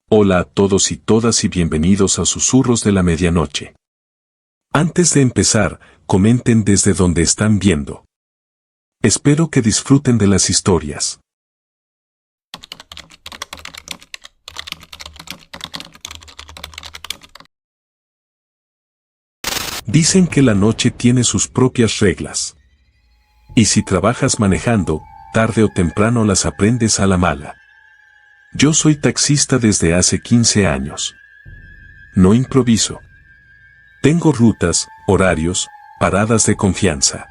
Hola a todos y todas y bienvenidos a Susurros de la Medianoche. Antes de empezar, comenten desde donde están viendo. Espero que disfruten de las historias. Dicen que la noche tiene sus propias reglas. Y si trabajas manejando, tarde o temprano las aprendes a la mala. Yo soy taxista desde hace 15 años. No improviso. Tengo rutas, horarios, paradas de confianza.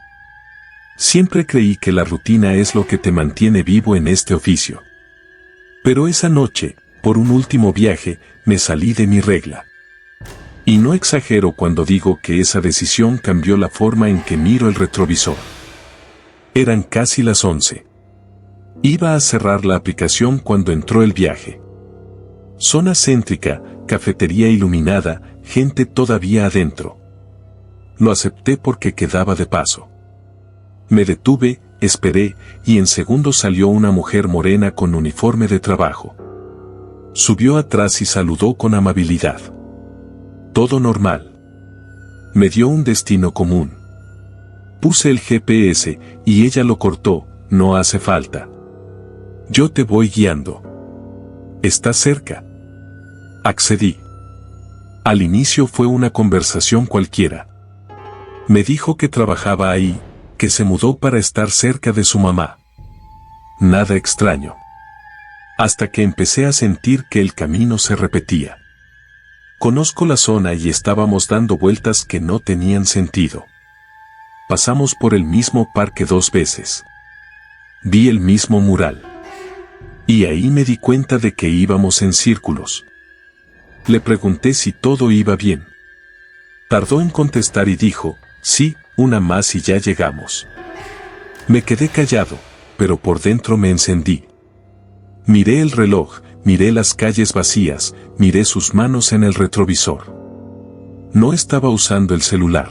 Siempre creí que la rutina es lo que te mantiene vivo en este oficio. Pero esa noche, por un último viaje, me salí de mi regla. Y no exagero cuando digo que esa decisión cambió la forma en que miro el retrovisor. Eran casi las 11. Iba a cerrar la aplicación cuando entró el viaje. Zona céntrica, cafetería iluminada, gente todavía adentro. Lo acepté porque quedaba de paso. Me detuve, esperé, y en segundos salió una mujer morena con uniforme de trabajo. Subió atrás y saludó con amabilidad. Todo normal. Me dio un destino común. Puse el GPS, y ella lo cortó, no hace falta. Yo te voy guiando. ¿Estás cerca? Accedí. Al inicio fue una conversación cualquiera. Me dijo que trabajaba ahí, que se mudó para estar cerca de su mamá. Nada extraño. Hasta que empecé a sentir que el camino se repetía. Conozco la zona y estábamos dando vueltas que no tenían sentido. Pasamos por el mismo parque 2 veces. Vi el mismo mural. Y ahí me di cuenta de que íbamos en círculos. Le pregunté si todo iba bien. Tardó en contestar y dijo, sí, una más y ya llegamos. Me quedé callado, pero por dentro me encendí. Miré el reloj, miré las calles vacías, miré sus manos en el retrovisor. No estaba usando el celular.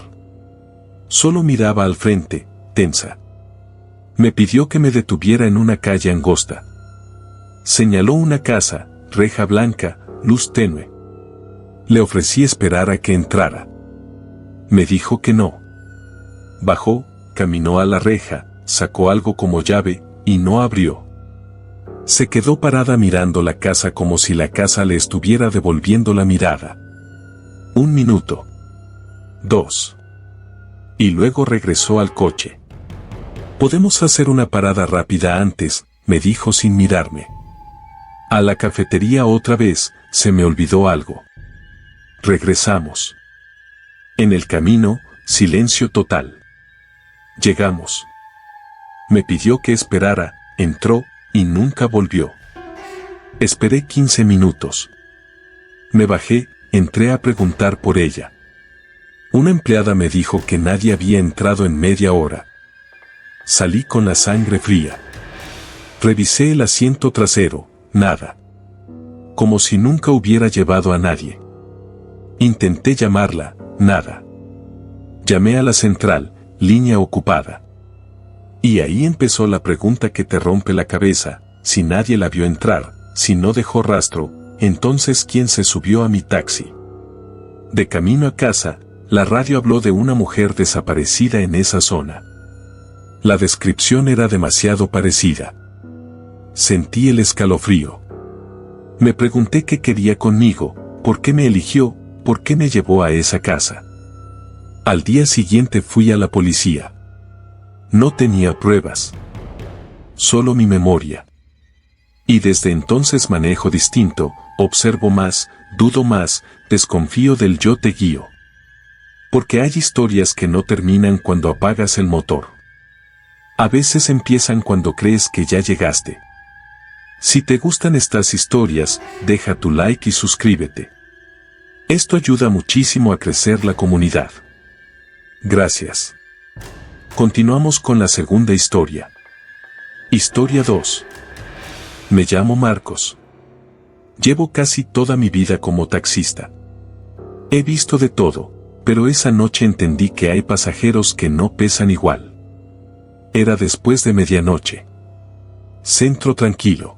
Solo miraba al frente, tensa. Me pidió que me detuviera en una calle angosta. Señaló una casa, reja blanca, luz tenue. Le ofrecí esperar a que entrara. Me dijo que no. Bajó, caminó a la reja, sacó algo como llave, y no abrió. Se quedó parada mirando la casa como si la casa le estuviera devolviendo la mirada. 1 minuto. 2. Y luego regresó al coche. Podemos hacer una parada rápida antes, me dijo sin mirarme. A la cafetería otra vez, se me olvidó algo. Regresamos. En el camino, silencio total. Llegamos. Me pidió que esperara, entró, y nunca volvió. Esperé 15 minutos. Me bajé, entré a preguntar por ella. Una empleada me dijo que nadie había entrado en media hora. Salí con la sangre fría. Revisé el asiento trasero, nada. Como si nunca hubiera llevado a nadie. Intenté llamarla, nada. Llamé a la central, línea ocupada. Y ahí empezó la pregunta que te rompe la cabeza, si nadie la vio entrar, si no dejó rastro, entonces ¿quién se subió a mi taxi? De camino a casa, la radio habló de una mujer desaparecida en esa zona. La descripción era demasiado parecida. Sentí el escalofrío. Me pregunté qué quería conmigo, por qué me eligió, por qué me llevó a esa casa. Al día siguiente fui a la policía. No tenía pruebas. Solo mi memoria. Y desde entonces manejo distinto, observo más, dudo más, desconfío del yo te guío. Porque hay historias que no terminan cuando apagas el motor. A veces empiezan cuando crees que ya llegaste. Si te gustan estas historias, deja tu like y suscríbete. Esto ayuda muchísimo a crecer la comunidad. Gracias. Continuamos con la segunda historia. Historia 2. Me llamo Marcos. Llevo casi toda mi vida como taxista. He visto de todo, pero esa noche entendí que hay pasajeros que no pesan igual. Era después de medianoche. Centro tranquilo.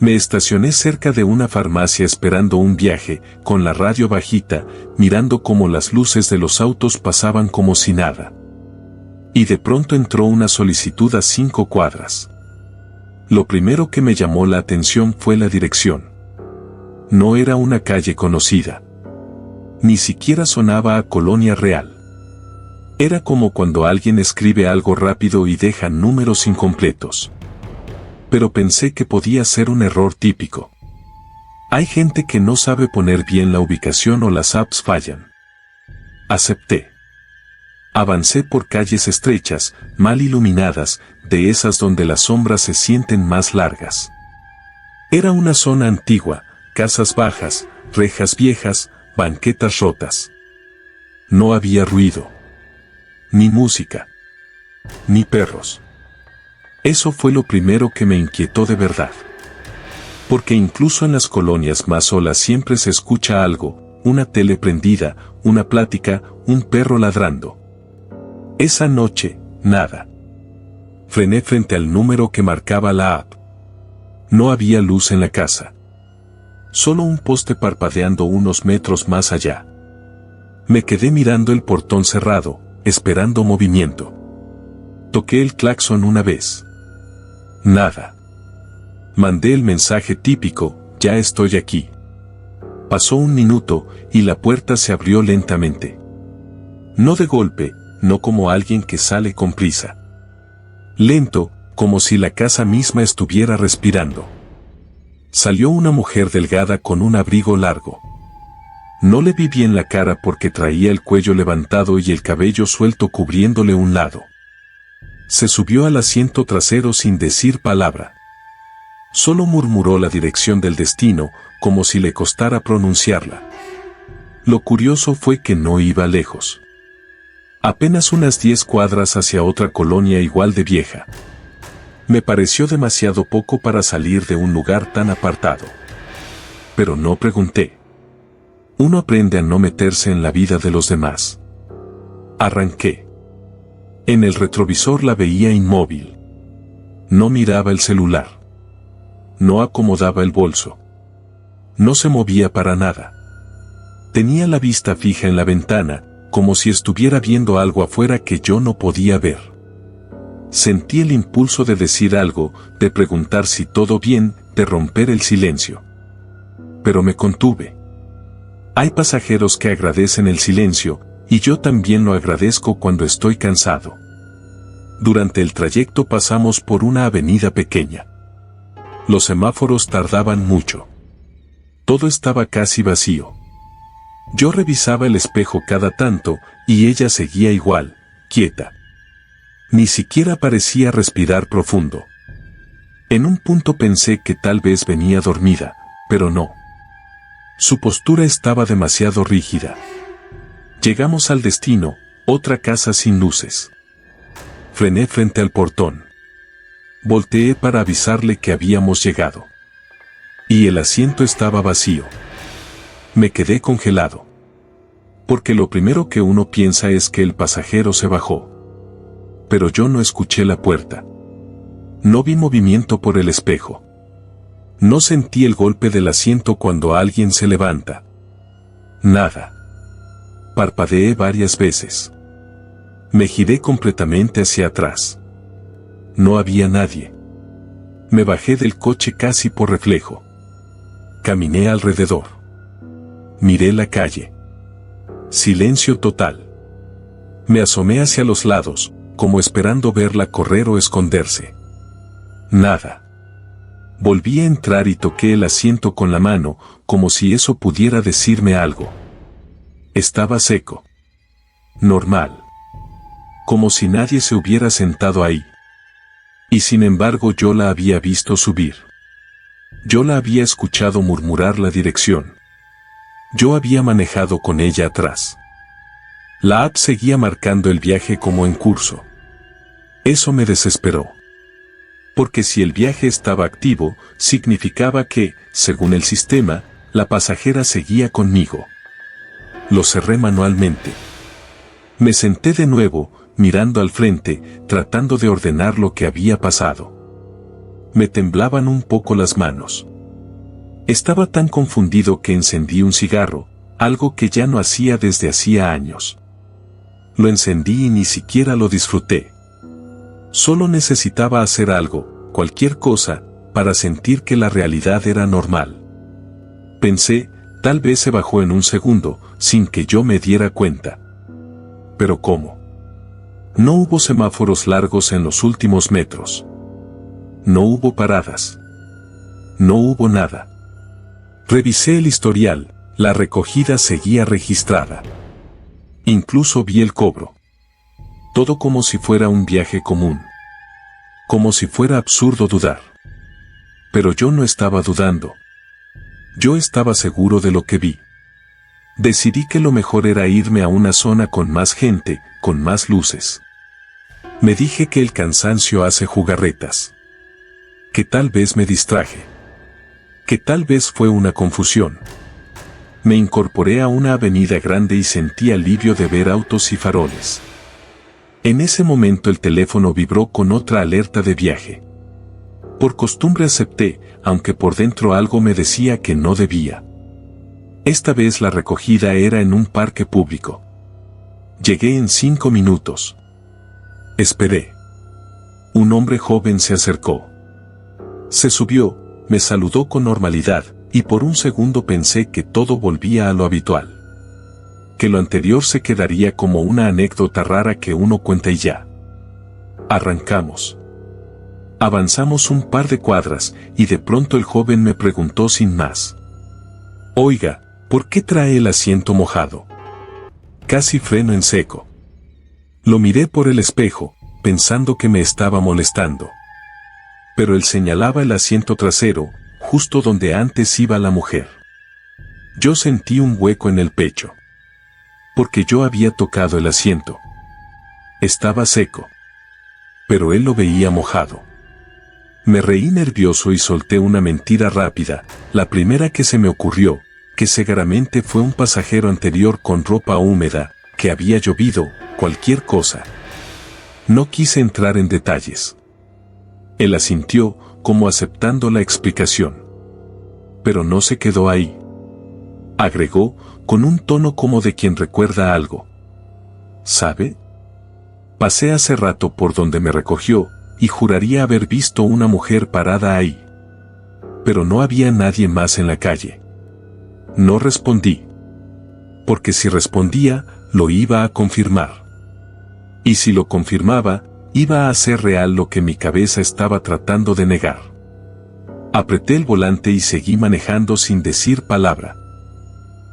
Me estacioné cerca de una farmacia esperando un viaje, con la radio bajita, mirando cómo las luces de los autos pasaban como si nada. Y de pronto entró una solicitud a 5 cuadras. Lo primero que me llamó la atención fue la dirección. No era una calle conocida. Ni siquiera sonaba a Colonia Real. Era como cuando alguien escribe algo rápido y deja números incompletos. Pero pensé que podía ser un error típico. Hay gente que no sabe poner bien la ubicación o las apps fallan. Acepté. Avancé por calles estrechas, mal iluminadas, de esas donde las sombras se sienten más largas. Era una zona antigua, casas bajas, rejas viejas, banquetas rotas. No había ruido. Ni música. Ni perros. Eso fue lo primero que me inquietó de verdad. Porque incluso en las colonias más solas siempre se escucha algo, una tele prendida, una plática, un perro ladrando. Esa noche, nada. Frené frente al número que marcaba la app. No había luz en la casa. Solo un poste parpadeando unos metros más allá. Me quedé mirando el portón cerrado, esperando movimiento. Toqué el claxon una vez. Nada. Mandé el mensaje típico, ya estoy aquí. Pasó un minuto y la puerta se abrió lentamente. No de golpe, no como alguien que sale con prisa. Lento, como si la casa misma estuviera respirando. Salió una mujer delgada con un abrigo largo. No le vi bien la cara porque traía el cuello levantado y el cabello suelto cubriéndole un lado. Se subió al asiento trasero sin decir palabra. Solo murmuró la dirección del destino, como si le costara pronunciarla. Lo curioso fue que no iba lejos. Apenas unas 10 cuadras hacia otra colonia igual de vieja. Me pareció demasiado poco para salir de un lugar tan apartado. Pero no pregunté. Uno aprende a no meterse en la vida de los demás. Arranqué. En el retrovisor la veía inmóvil. No miraba el celular. No acomodaba el bolso. No se movía para nada. Tenía la vista fija en la ventana, como si estuviera viendo algo afuera que yo no podía ver. Sentí el impulso de decir algo, de preguntar si todo bien, de romper el silencio. Pero me contuve. Hay pasajeros que agradecen el silencio, y yo también lo agradezco cuando estoy cansado. Durante el trayecto pasamos por una avenida pequeña. Los semáforos tardaban mucho. Todo estaba casi vacío. Yo revisaba el espejo cada tanto, y ella seguía igual, quieta. Ni siquiera parecía respirar profundo. En un punto pensé que tal vez venía dormida, pero no. Su postura estaba demasiado rígida. Llegamos al destino, otra casa sin luces. Frené frente al portón. Volteé para avisarle que habíamos llegado. Y el asiento estaba vacío. Me quedé congelado. Porque lo primero que uno piensa es que el pasajero se bajó. Pero yo no escuché la puerta. No vi movimiento por el espejo. No sentí el golpe del asiento cuando alguien se levanta. Nada. Parpadeé varias veces. Me giré completamente hacia atrás. No había nadie. Me bajé del coche casi por reflejo. Caminé alrededor. Miré la calle. Silencio total. Me asomé hacia los lados, como esperando verla correr o esconderse. Nada. Volví a entrar y toqué el asiento con la mano, como si eso pudiera decirme algo. Estaba seco. Normal. Como si nadie se hubiera sentado ahí. Y sin embargo yo la había visto subir. Yo la había escuchado murmurar la dirección. Yo había manejado con ella atrás. La app seguía marcando el viaje como en curso. Eso me desesperó. Porque si el viaje estaba activo, significaba que, según el sistema, la pasajera seguía conmigo. Lo cerré manualmente. Me senté de nuevo, mirando al frente, tratando de ordenar lo que había pasado. Me temblaban un poco las manos. Estaba tan confundido que encendí un cigarro, algo que ya no hacía desde hacía años. Lo encendí y ni siquiera lo disfruté. Solo necesitaba hacer algo, cualquier cosa, para sentir que la realidad era normal. Pensé, tal vez se bajó en un segundo, sin que yo me diera cuenta. ¿Pero cómo? No hubo semáforos largos en los últimos metros. No hubo paradas. No hubo nada. Revisé el historial, la recogida seguía registrada. Incluso vi el cobro. Todo como si fuera un viaje común. Como si fuera absurdo dudar. Pero yo no estaba dudando. Yo estaba seguro de lo que vi. Decidí que lo mejor era irme a una zona con más gente, con más luces. Me dije que el cansancio hace jugarretas. Que tal vez me distraje. Que tal vez fue una confusión. Me incorporé a una avenida grande y sentí alivio de ver autos y faroles. En ese momento el teléfono vibró con otra alerta de viaje. Por costumbre acepté, aunque por dentro algo me decía que no debía. Esta vez la recogida era en un parque público. Llegué en 5 minutos. Esperé. Un hombre joven se acercó. Se subió, me saludó con normalidad, y por un segundo pensé que todo volvía a lo habitual. Que lo anterior se quedaría como una anécdota rara que uno cuenta y ya. Arrancamos. Avanzamos un par de cuadras, y de pronto el joven me preguntó sin más. Oiga, ¿por qué trae el asiento mojado? Casi freno en seco. Lo miré por el espejo, pensando que me estaba molestando. Pero él señalaba el asiento trasero, justo donde antes iba la mujer. Yo sentí un hueco en el pecho. Porque yo había tocado el asiento. Estaba seco. Pero él lo veía mojado. Me reí nervioso y solté una mentira rápida, la primera que se me ocurrió, que seguramente fue un pasajero anterior con ropa húmeda, que había llovido, cualquier cosa. No quise entrar en detalles. Él asintió, como aceptando la explicación. Pero no se quedó ahí. Agregó, con un tono como de quien recuerda algo. ¿Sabe? Pasé hace rato por donde me recogió, y juraría haber visto una mujer parada ahí. Pero no había nadie más en la calle. No respondí. Porque si respondía, lo iba a confirmar. Y si lo confirmaba, iba a hacer real lo que mi cabeza estaba tratando de negar. Apreté el volante y seguí manejando sin decir palabra.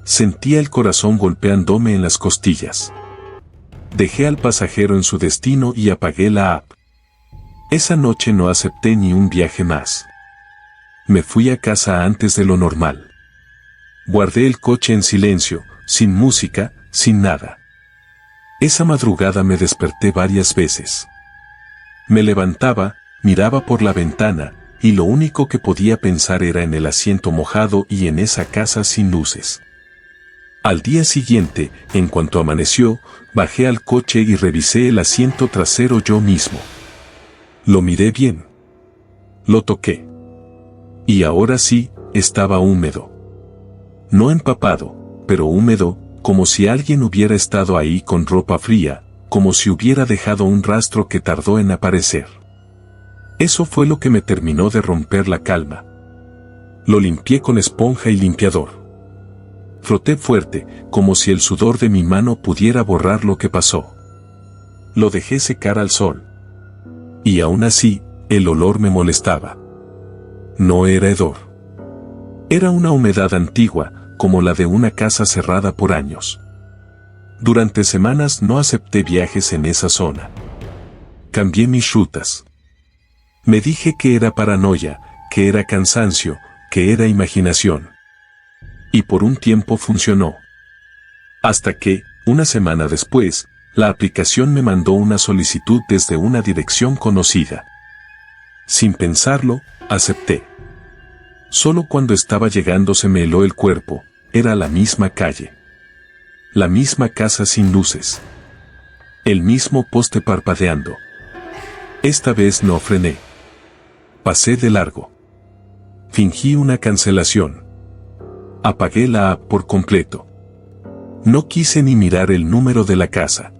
Sentía el corazón golpeándome en las costillas. Dejé al pasajero en su destino y apagué la app. Esa noche no acepté ni un viaje más. Me fui a casa antes de lo normal. Guardé el coche en silencio, sin música, sin nada. Esa madrugada me desperté varias veces. Me levantaba, miraba por la ventana, y lo único que podía pensar era en el asiento mojado y en esa casa sin luces. Al día siguiente, en cuanto amaneció, bajé al coche y revisé el asiento trasero yo mismo. Lo miré bien. Lo toqué. Y ahora sí, estaba húmedo. No empapado, pero húmedo, como si alguien hubiera estado ahí con ropa fría, como si hubiera dejado un rastro que tardó en aparecer. Eso fue lo que me terminó de romper la calma. Lo limpié con esponja y limpiador. Froté fuerte, como si el sudor de mi mano pudiera borrar lo que pasó. Lo dejé secar al sol. Y aún así, el olor me molestaba. No era hedor. Era una humedad antigua, como la de una casa cerrada por años. Durante semanas no acepté viajes en esa zona. Cambié mis rutas. Me dije que era paranoia, que era cansancio, que era imaginación. Y por un tiempo funcionó. Hasta que, una semana después, la aplicación me mandó una solicitud desde una dirección conocida. Sin pensarlo, acepté. Solo cuando estaba llegando se me heló el cuerpo, era la misma calle. La misma casa sin luces. El mismo poste parpadeando. Esta vez no frené. Pasé de largo. Fingí una cancelación. Apagué la app por completo. No quise ni mirar el número de la casa.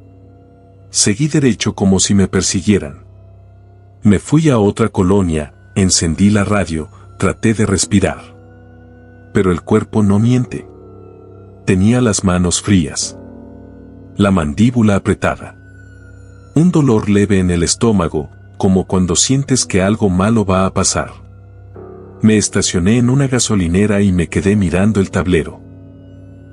Seguí derecho como si me persiguieran. Me fui a otra colonia, encendí la radio, traté de respirar. Pero el cuerpo no miente. Tenía las manos frías. La mandíbula apretada. Un dolor leve en el estómago, como cuando sientes que algo malo va a pasar. Me estacioné en una gasolinera y me quedé mirando el tablero.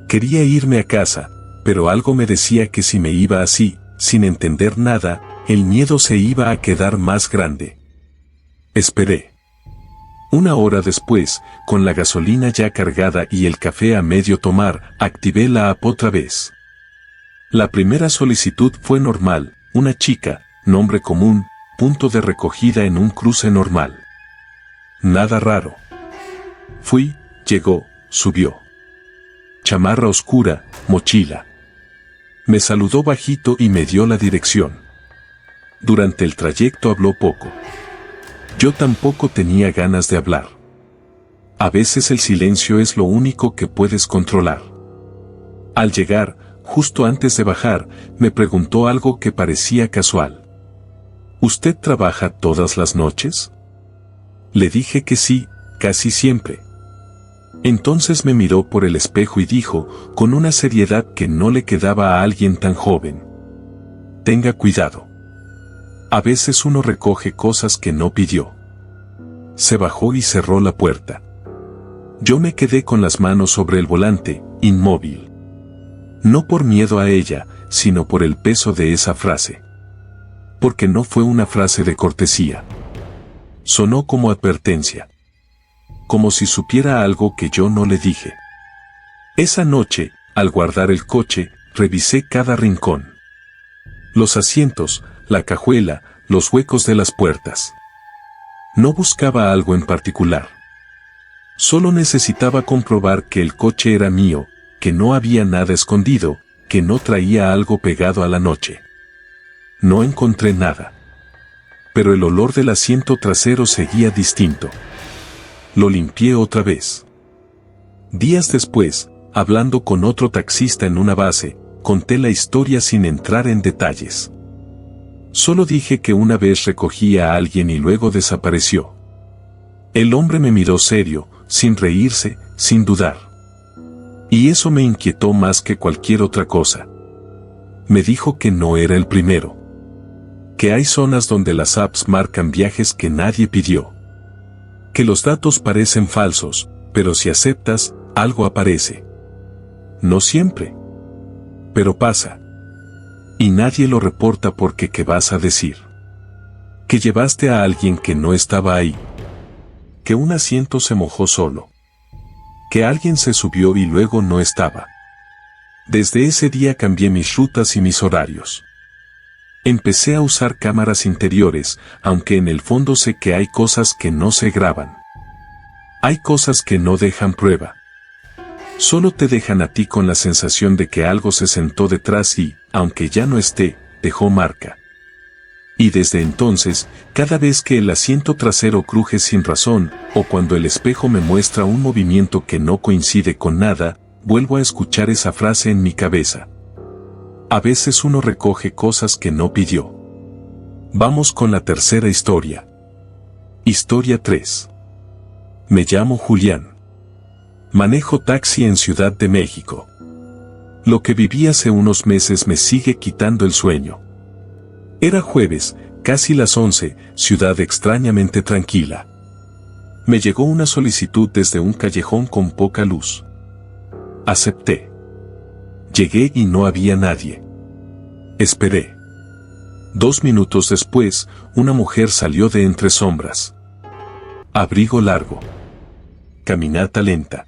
Quería irme a casa, pero algo me decía que si me iba así, sin entender nada, el miedo se iba a quedar más grande. Esperé. 1 hora después, con la gasolina ya cargada y el café a medio tomar, activé la app otra vez. La primera solicitud fue normal, una chica, nombre común, punto de recogida en un cruce normal. Nada raro. Fui, llegó, subió. Chamarra oscura, mochila. Me saludó bajito y me dio la dirección. Durante el trayecto habló poco. Yo tampoco tenía ganas de hablar. A veces el silencio es lo único que puedes controlar. Al llegar, justo antes de bajar, me preguntó algo que parecía casual. ¿Usted trabaja todas las noches? Le dije que sí, casi siempre. Entonces me miró por el espejo y dijo, con una seriedad que no le quedaba a alguien tan joven: tenga cuidado. A veces uno recoge cosas que no pidió. Se bajó y cerró la puerta. Yo me quedé con las manos sobre el volante, inmóvil. No por miedo a ella, sino por el peso de esa frase. Porque no fue una frase de cortesía. Sonó como advertencia. Como si supiera algo que yo no le dije. Esa noche, al guardar el coche, revisé cada rincón. Los asientos, la cajuela, los huecos de las puertas. No buscaba algo en particular. Solo necesitaba comprobar que el coche era mío, que no había nada escondido, que no traía algo pegado a la noche. No encontré nada. Pero el olor del asiento trasero seguía distinto. Lo limpié otra vez. Días después, hablando con otro taxista en una base, conté la historia sin entrar en detalles. Solo dije que una vez recogí a alguien y luego desapareció. El hombre me miró serio, sin reírse, sin dudar. Y eso me inquietó más que cualquier otra cosa. Me dijo que no era el primero. Que hay zonas donde las apps marcan viajes que nadie pidió. Que los datos parecen falsos, pero si aceptas, algo aparece. No siempre. Pero pasa. Y nadie lo reporta porque ¿qué vas a decir? Que llevaste a alguien que no estaba ahí. Que un asiento se mojó solo. Que alguien se subió y luego no estaba. Desde ese día cambié mis rutas y mis horarios. Empecé a usar cámaras interiores, aunque en el fondo sé que hay cosas que no se graban. Hay cosas que no dejan prueba. Solo te dejan a ti con la sensación de que algo se sentó detrás y, aunque ya no esté, dejó marca. Y desde entonces, cada vez que el asiento trasero cruje sin razón, o cuando el espejo me muestra un movimiento que no coincide con nada, vuelvo a escuchar esa frase en mi cabeza. A veces uno recoge cosas que no pidió. Vamos con la tercera historia. Historia 3. Me llamo Julián. Manejo taxi en Ciudad de México. Lo que viví hace unos meses me sigue quitando el sueño. Era jueves, casi las 11, ciudad extrañamente tranquila. Me llegó una solicitud desde un callejón con poca luz. Acepté. Llegué y no había nadie. Esperé. 2 minutos después, una mujer salió de entre sombras. Abrigo largo. Caminata lenta.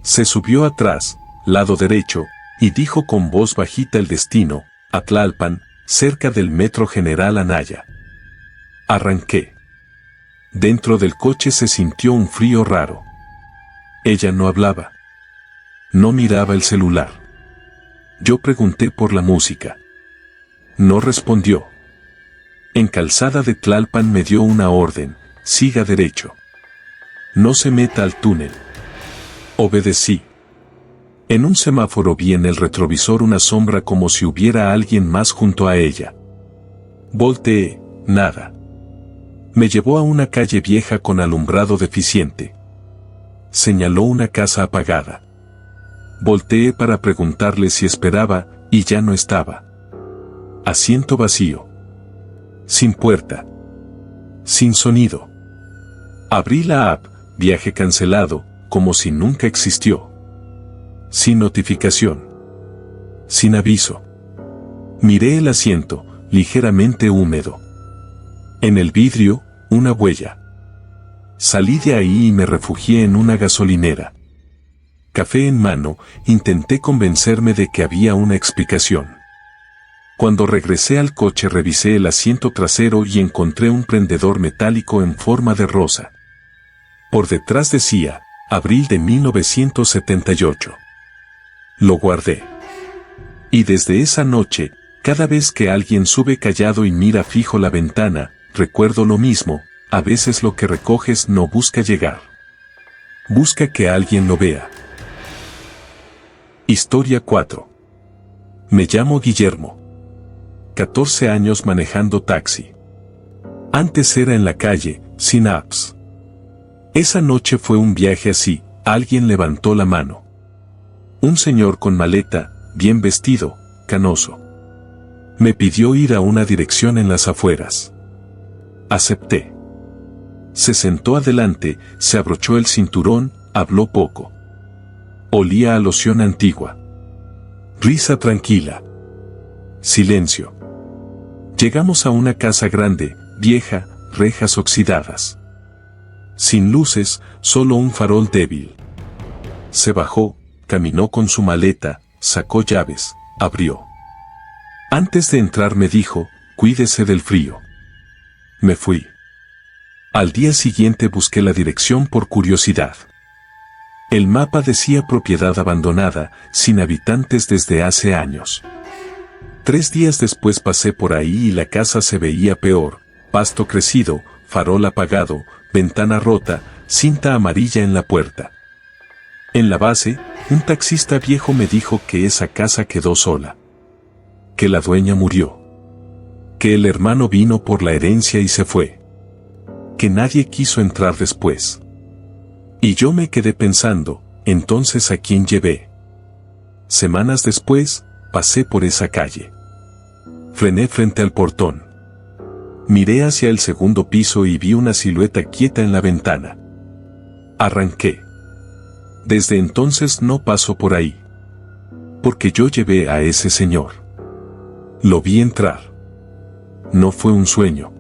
Se subió atrás, lado derecho, y dijo con voz bajita el destino, a Tlalpan, cerca del Metro General Anaya. Arranqué. Dentro del coche se sintió un frío raro. Ella no hablaba. No miraba el celular. Yo pregunté por la música. No respondió. En Calzada de Tlalpan me dio una orden, siga derecho. No se meta al túnel. Obedecí. En un semáforo vi en el retrovisor una sombra como si hubiera alguien más junto a ella. Volteé, nada. Me llevó a una calle vieja con alumbrado deficiente. Señaló una casa apagada. Volteé para preguntarle si esperaba, y ya no estaba. Asiento vacío. Sin puerta. Sin sonido. Abrí la app, viaje cancelado, como si nunca existió. Sin notificación. Sin aviso. Miré el asiento, ligeramente húmedo. En el vidrio, una huella. Salí de ahí y me refugié en una gasolinera. Café en mano, intenté convencerme de que había una explicación. Cuando regresé al coche revisé el asiento trasero y encontré un prendedor metálico en forma de rosa. Por detrás decía, abril de 1978. Lo guardé. Y desde esa noche, cada vez que alguien sube callado y mira fijo la ventana, recuerdo lo mismo, a veces lo que recoges no busca llegar. Busca que alguien lo vea. Historia 4. Me llamo Guillermo. 14 años manejando taxi. Antes era en la calle, sin apps. Esa noche fue un viaje así, alguien levantó la mano. Un señor con maleta, bien vestido, canoso. Me pidió ir a una dirección en las afueras. Acepté. Se sentó adelante, se abrochó el cinturón, habló poco. Olía a loción antigua. Risa tranquila. Silencio. Llegamos a una casa grande, vieja, rejas oxidadas. Sin luces, solo un farol débil. Se bajó, caminó con su maleta, sacó llaves, abrió. Antes de entrar me dijo, cuídese del frío. Me fui. Al día siguiente busqué la dirección por curiosidad. El mapa decía propiedad abandonada, sin habitantes desde hace años. 3 días después pasé por ahí y la casa se veía peor, pasto crecido, farol apagado, ventana rota, cinta amarilla en la puerta. En la base, un taxista viejo me dijo que esa casa quedó sola. Que la dueña murió. Que el hermano vino por la herencia y se fue. Que nadie quiso entrar después. Y yo me quedé pensando, entonces ¿a quién llevé? Semanas después, pasé por esa calle. Frené frente al portón. Miré hacia el segundo piso y vi una silueta quieta en la ventana. Arranqué. Desde entonces no paso por ahí. Porque yo llevé a ese señor. Lo vi entrar. No fue un sueño.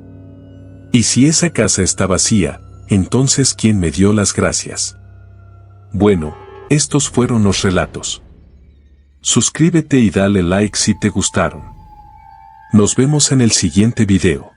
Y si esa casa está vacía, entonces ¿quién me dio las gracias? Bueno, estos fueron los relatos. Suscríbete y dale like si te gustaron. Nos vemos en el siguiente video.